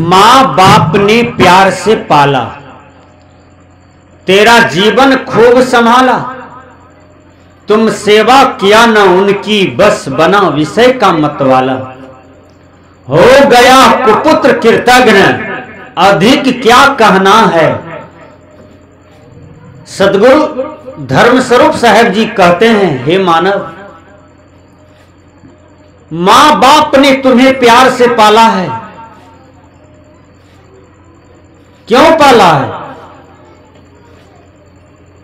माँ बाप ने प्यार से पाला, तेरा जीवन खूब संभाला। तुम सेवा किया न उनकी, बस बना विषय का मतवाला। हो गया कुपुत्र कृतघ्न, अधिक क्या कहना है। सदगुरु धर्मस्वरूप साहब जी कहते हैं, हे मानव, मां बाप ने तुम्हें प्यार से पाला है। क्यों पाला है?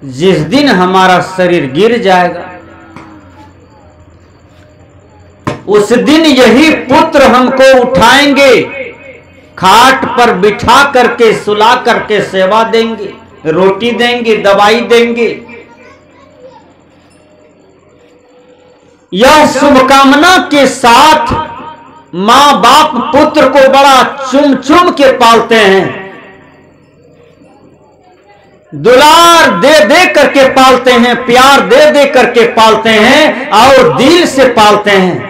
जिस दिन हमारा शरीर गिर जाएगा, उस दिन यही पुत्र हमको उठाएंगे, खाट पर बिठा करके सुला करके सेवा देंगे, रोटी देंगे, दवाई देंगे। यह शुभकामना के साथ मां बाप पुत्र को बड़ा चुम चुम के पालते हैं, दुलार दे दे करके पालते हैं, प्यार दे दे करके पालते हैं और दिल से पालते हैं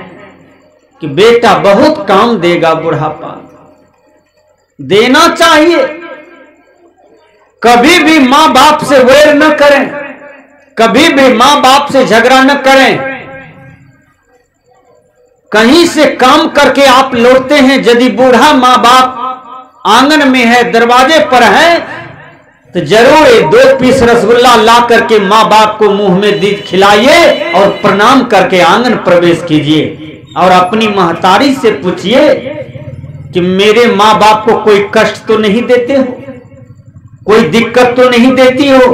कि बेटा बहुत काम देगा बुढ़ापा। देना चाहिए। कभी भी मां बाप से वैर न करें, कभी भी मां बाप से झगड़ा न करें। कहीं से काम करके आप लौटते हैं, यदि बूढ़ा मां बाप आंगन में है, दरवाजे पर है, तो जरूर 2 पीस रसगुल्ला ला करके मां बाप को मुंह में खिलाइए और प्रणाम करके आंगन प्रवेश कीजिए और अपनी महतारी से पूछिए कि मेरे मां बाप को कोई कष्ट तो नहीं देते हो, कोई दिक्कत तो नहीं देती हो।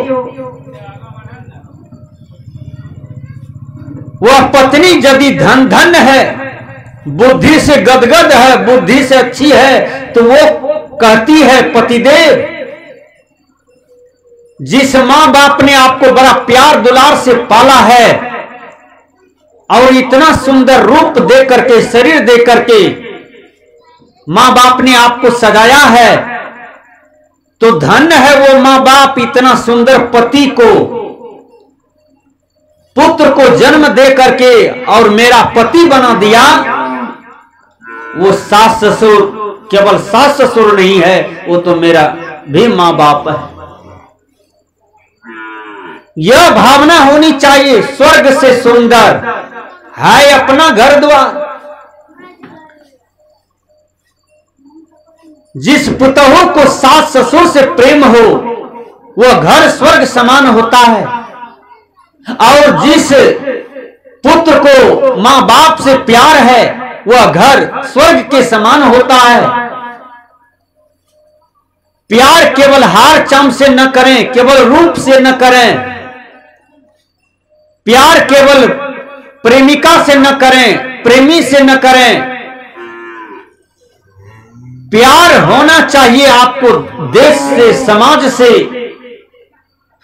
वह पत्नी यदि धन है, बुद्धि से गदगद है, बुद्धि से अच्छी है, तो वो कहती है, पतिदेव, जिस मां बाप ने आपको बड़ा प्यार दुलार से पाला है और इतना सुंदर रूप दे करके, शरीर दे करके मां बाप ने आपको सजाया है, तो धन्य है वो मां बाप, इतना सुंदर पति को, पुत्र को जन्म दे करके और मेरा पति बना दिया। वो सास ससुर केवल सास ससुर नहीं है, वो तो मेरा भी मां बाप है। यह भावना होनी चाहिए। स्वर्ग से सुंदर है अपना घर द्वार। जिस पुतहु को सास ससुर से प्रेम हो, वह घर स्वर्ग समान होता है। और जिस पुत्र को मां बाप से प्यार है, वह घर स्वर्ग के समान होता है। प्यार केवल हार चाम से न करें, केवल रूप से न करें। प्यार केवल प्रेमिका से न करें, प्रेमी से न करें। प्यार होना चाहिए आपको देश से, समाज से,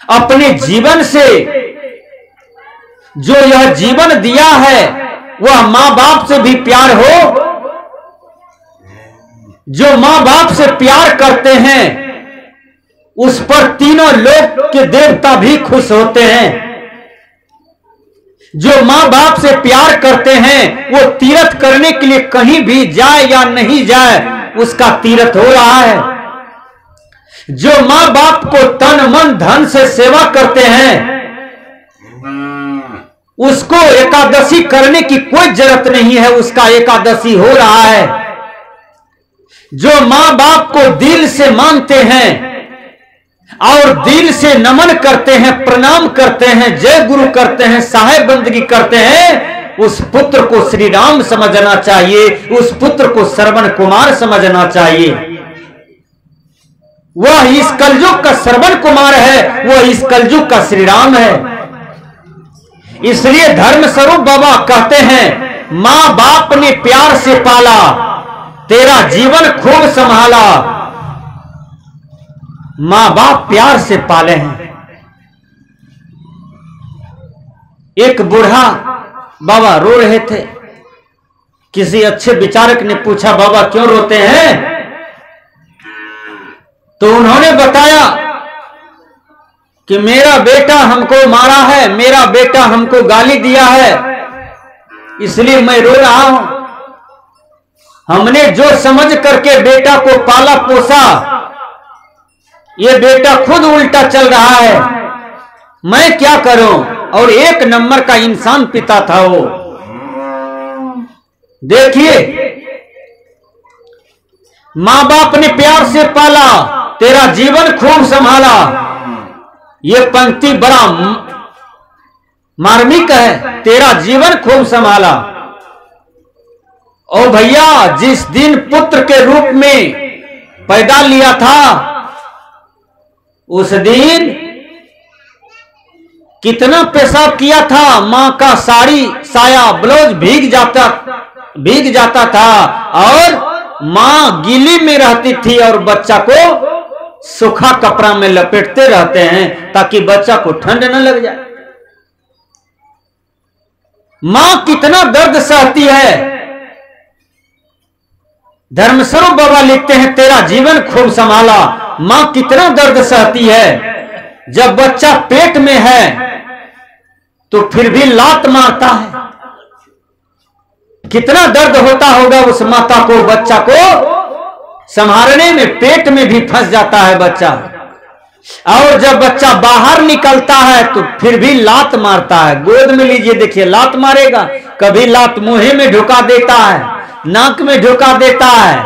अपने जीवन से। जो यह जीवन दिया है, वह मां बाप से भी प्यार हो। जो मां बाप से प्यार करते हैं, उस पर तीनों लोक के देवता भी खुश होते हैं। जो मां बाप से प्यार करते हैं, वो तीर्थ करने के लिए कहीं भी जाए या नहीं जाए, उसका तीर्थ हो रहा है। जो मां बाप को तन मन धन से सेवा करते हैं, उसको एकादशी करने की कोई जरूरत नहीं है, उसका एकादशी हो रहा है। जो मां बाप को दिल से मानते हैं और दिल से नमन करते हैं, प्रणाम करते हैं, जय गुरु करते हैं, साहेब बंदगी करते हैं, उस पुत्र को श्री राम समझना चाहिए, उस पुत्र को श्रवण कुमार समझना चाहिए। वह इस कलयुग का श्रवण कुमार है, वह इस कलयुग का श्री राम है। इसलिए धर्म स्वरूप बाबा कहते हैं, मां बाप ने प्यार से पाला, तेरा जीवन खूब संभाला। मां बाप प्यार से पाले हैं। एक बूढ़ा बाबा रो रहे थे। किसी अच्छे विचारक ने पूछा, बाबा क्यों रोते हैं? तो उन्होंने बताया कि मेरा बेटा हमको मारा है, मेरा बेटा हमको गाली दिया है, इसलिए मैं रो रहा हूं। हमने जो समझ करके बेटा को पाला पोसा, ये बेटा खुद उल्टा चल रहा है, मैं क्या करूं। और एक नंबर का इंसान पिता था वो। देखिए, मां बाप ने प्यार से पाला, तेरा जीवन खूब संभाला। ये पंक्ति बड़ा मार्मिक है, तेरा जीवन खूब संभाला। ओ भैया, जिस दिन पुत्र के रूप में पैदा लिया था, उस दिन कितना पेशाब किया था। मां का साड़ी साया ब्लाउज भीग जाता था और मां गीली में रहती थी और बच्चा को सूखा कपड़ा में लपेटते रहते हैं ताकि बच्चा को ठंड न लग जाए। मां कितना दर्द सहती है। धर्मस्वरूप बाबा लिखते हैं, तेरा जीवन खूब संभाला। मां कितना दर्द सहती है। जब बच्चा पेट में है तो फिर भी लात मारता है। कितना दर्द होता होगा उस माता को, बच्चा को संभालने में। पेट में भी फंस जाता है बच्चा। और जब बच्चा बाहर निकलता है तो फिर भी लात मारता है। गोद में लीजिए, देखिए लात मारेगा। कभी लात मुंह में ढुका देता है, नाक में ढुका देता है?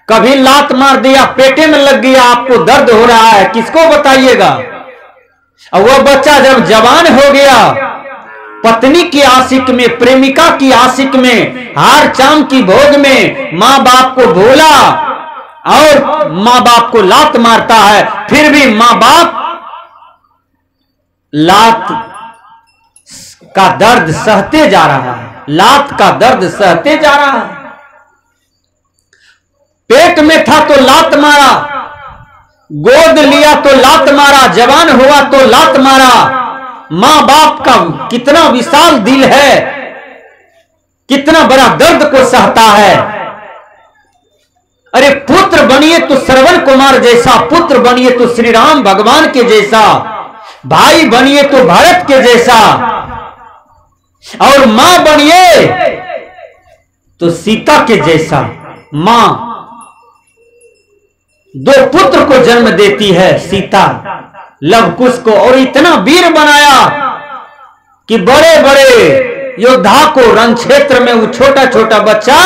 कभी लात मार दिया, पेटे में लग गया, आपको दर्द हो रहा है, किसको बताइएगा। और वह बच्चा जब जवान हो गया, पत्नी की आशिक में, प्रेमिका की आशिक में, हार चाम की भोग में मां बाप को भूला और मां बाप को लात मारता है। फिर भी मां बाप लात का दर्द सहते जा रहा है, लात का दर्द सहते जा रहा है। पेट में था तो लात मारा, गोद लिया तो लात मारा, जवान हुआ तो लात मारा। मां बाप का कितना विशाल दिल है, कितना बड़ा दर्द को सहता है। अरे पुत्र बनिए तो श्रवण कुमार जैसा, पुत्र बनिए तो श्री राम भगवान के जैसा, भाई बनिए तो भरत के जैसा, और मां बनिए तो सीता के जैसा। मां दो पुत्र को जन्म देती है, सीता लव कुश को, और इतना वीर बनाया कि बड़े बड़े योद्धा को रण क्षेत्र में वो छोटा छोटा बच्चा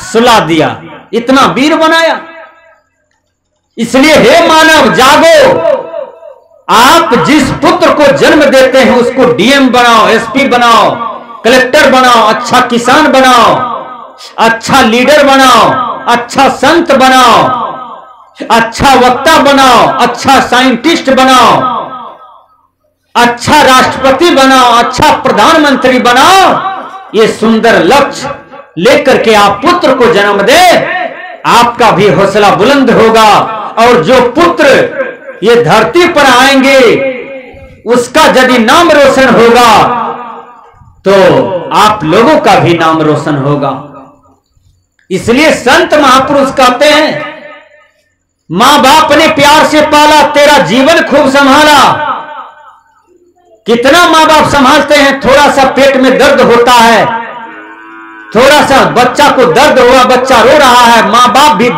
सुला दिया। इतना वीर बनाया। इसलिए हे मानव जागो, आप जिस पुत्र को जन्म देते हैं उसको डीएम बनाओ, एसपी बनाओ, कलेक्टर बनाओ, अच्छा किसान बनाओ, अच्छा लीडर बनाओ, अच्छा संत बनाओ, अच्छा वक्ता बनाओ, अच्छा साइंटिस्ट बनाओ, अच्छा राष्ट्रपति बनाओ, अच्छा प्रधानमंत्री बनाओ। ये सुंदर लक्ष्य लेकर के आप पुत्र को जन्म दे, आपका भी हौसला बुलंद होगा। और जो पुत्र ये धरती पर आएंगे उसका यदि नाम रोशन होगा तो आप लोगों का भी नाम रोशन होगा। इसलिए संत महापुरुष कहते हैं, मां बाप ने प्यार से पाला, तेरा जीवन खूब संभाला। कितना मां बाप संभालते हैं। थोड़ा सा पेट में दर्द होता है, थोड़ा सा बच्चा को दर्द हुआ, बच्चा रो रहा है, मां बाप भी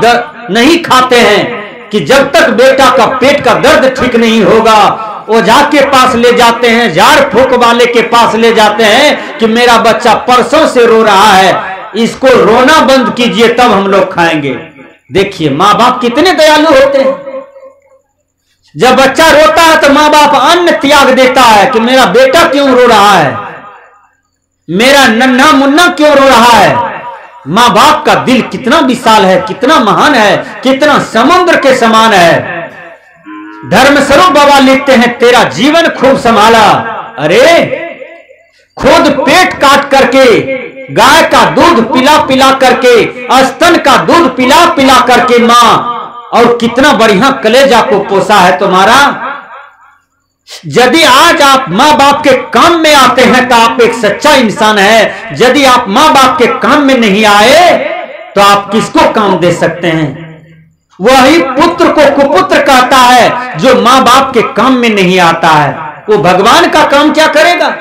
नहीं खाते हैं कि जब तक बेटा का पेट का दर्द ठीक नहीं होगा। ओझा के पास ले जाते हैं, झाड़ फूक वाले के पास ले जाते हैं कि मेरा बच्चा परसों से रो रहा है, इसको रोना बंद कीजिए तब हम लोग खाएंगे। देखिए मां बाप कितने दयालु होते हैं। जब बच्चा रोता है तो मां बाप अन्न त्याग देता है कि मेरा बेटा क्यों रो रहा है, मेरा नन्हा मुन्ना क्यों रो रहा है। मां बाप का दिल कितना विशाल है, कितना महान है, कितना समुद्र के समान है। धर्मस्वरूप बाबा लिखते हैं, तेरा जीवन खूब संभाला। अरे खुद पेट काट करके, गाय का दूध पिला पिला करके, स्तन का दूध पिला पिला करके मां, और कितना बढ़िया कलेजा को पोसा है तुम्हारा। यदि आज आप मां बाप के काम में आते हैं तो आप एक सच्चा इंसान है। यदि आप मां बाप के काम में नहीं आए तो आप किसको काम दे सकते हैं। वही पुत्र को कुपुत्र कहता है जो मां बाप के काम में नहीं आता है। वो भगवान का काम क्या करेगा।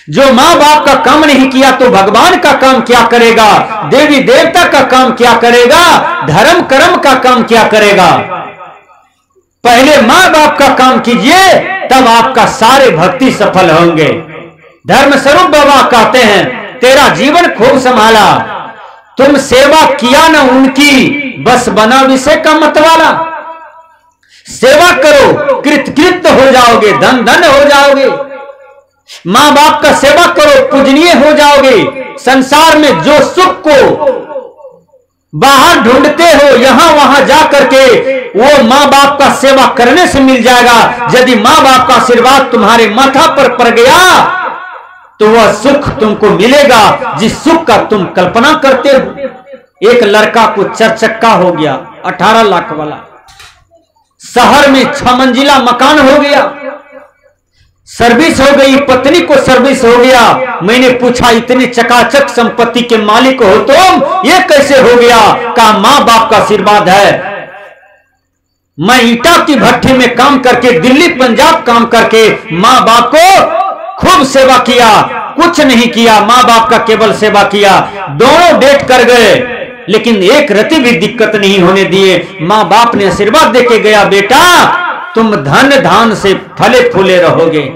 जो माँ बाप का काम नहीं किया तो भगवान का काम क्या करेगा, देवी देवता का काम क्या करेगा, धर्म कर्म का काम क्या करेगा। पहले माँ बाप का काम कीजिए, तब आपका सारे भक्ति सफल होंगे। धर्म स्वरूप बाबा कहते हैं, तेरा जीवन खूब संभाला, तुम सेवा किया ना उनकी, बस बना विषय का मतवाला। सेवा करो, कृतकृत्य हो जाओगे, धन धन हो जाओगे। मां बाप का सेवा करो, पूजनीय हो जाओगे। संसार में जो सुख को बाहर ढूंढते हो, यहां वहां जा करके वो मां बाप का सेवा करने से मिल जाएगा। यदि मां बाप का आशीर्वाद तुम्हारे माथा पर पड़ गया तो वह सुख तुमको मिलेगा जिस सुख का तुम कल्पना करते हो। एक लड़का को 4 चक्का हो गया, 18 लाख वाला, शहर में 6 मंजिला मकान हो गया, सर्विस हो गई, पत्नी को सर्विस हो गया। मैंने पूछा, इतने चकाचक संपत्ति के मालिक हो तुम, ये कैसे हो गया? कहा, मां बाप का आशीर्वाद है। मैं ईटा की भट्टी में काम करके, दिल्ली पंजाब काम करके मां बाप को खूब सेवा किया, कुछ नहीं किया, मां बाप का केवल सेवा किया। दोनों डेट कर गए, लेकिन एक रति भी दिक्कत नहीं होने दिए। मां बाप ने आशीर्वाद देके गया, बेटा तुम धन धान से फले फूले रहोगे।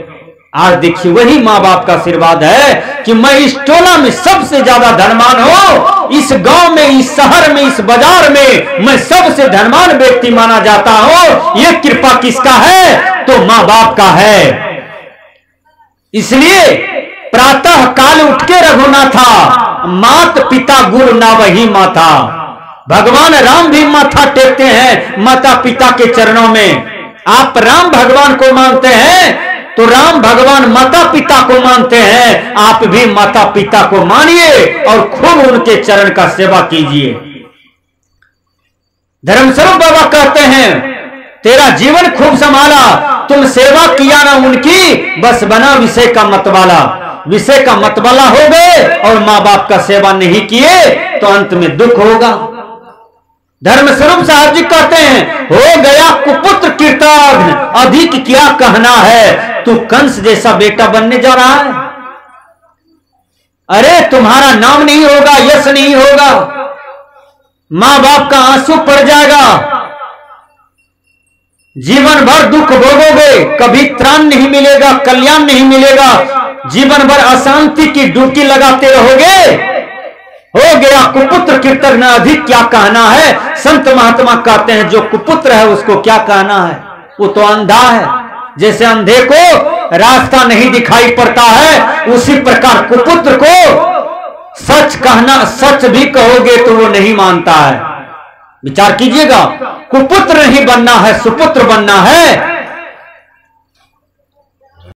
आज देखिए, वही मां बाप का आशीर्वाद है कि मैं इस टोला में सबसे ज्यादा धनवान हूं, इस गांव में, इस शहर में, इस बाजार में मैं सबसे धनवान व्यक्ति माना जाता हूं। यह कृपा किसका है? तो मां बाप का है। इसलिए प्रातः काल उठ के रघुनाथा, मात पिता गुरु ना वही माता। भगवान राम भी माथा टेकते हैं माता पिता के चरणों में। आप राम भगवान को मानते हैं तो राम भगवान माता पिता को मानते हैं। आप भी माता पिता को मानिए और खूब उनके चरण का सेवा कीजिए। धर्मस्वरूप बाबा कहते हैं, तेरा जीवन खूब संभाला, तुम सेवा किया ना उनकी, बस बना विषय का मतवाला। विषय का मतवाला हो गए और मां बाप का सेवा नहीं किए तो अंत में दुख होगा। धर्मस्वरूप साहब जी कहते हैं, हो गया कुपुत्र कृतघ्न, अधिक क्या कहना है, तू कंस जैसा बेटा बनने जा रहा है। अरे तुम्हारा नाम नहीं होगा, यश नहीं होगा, मां बाप का आंसू पड़ जाएगा, जीवन भर दुख भोगोगे, कभी त्राण नहीं मिलेगा, कल्याण नहीं मिलेगा, जीवन भर अशांति की डुबकी लगाते रहोगे। हो गया कुपुत्र कृतघ्न, अधिक क्या कहना है। संत महात्मा कहते हैं, जो कुपुत्र है उसको क्या कहना है, वो तो अंधा है। जैसे अंधे को रास्ता नहीं दिखाई पड़ता है, उसी प्रकार कुपुत्र को सच कहना, सच भी कहोगे तो वो नहीं मानता है। विचार कीजिएगा, कुपुत्र नहीं बनना है, सुपुत्र बनना है।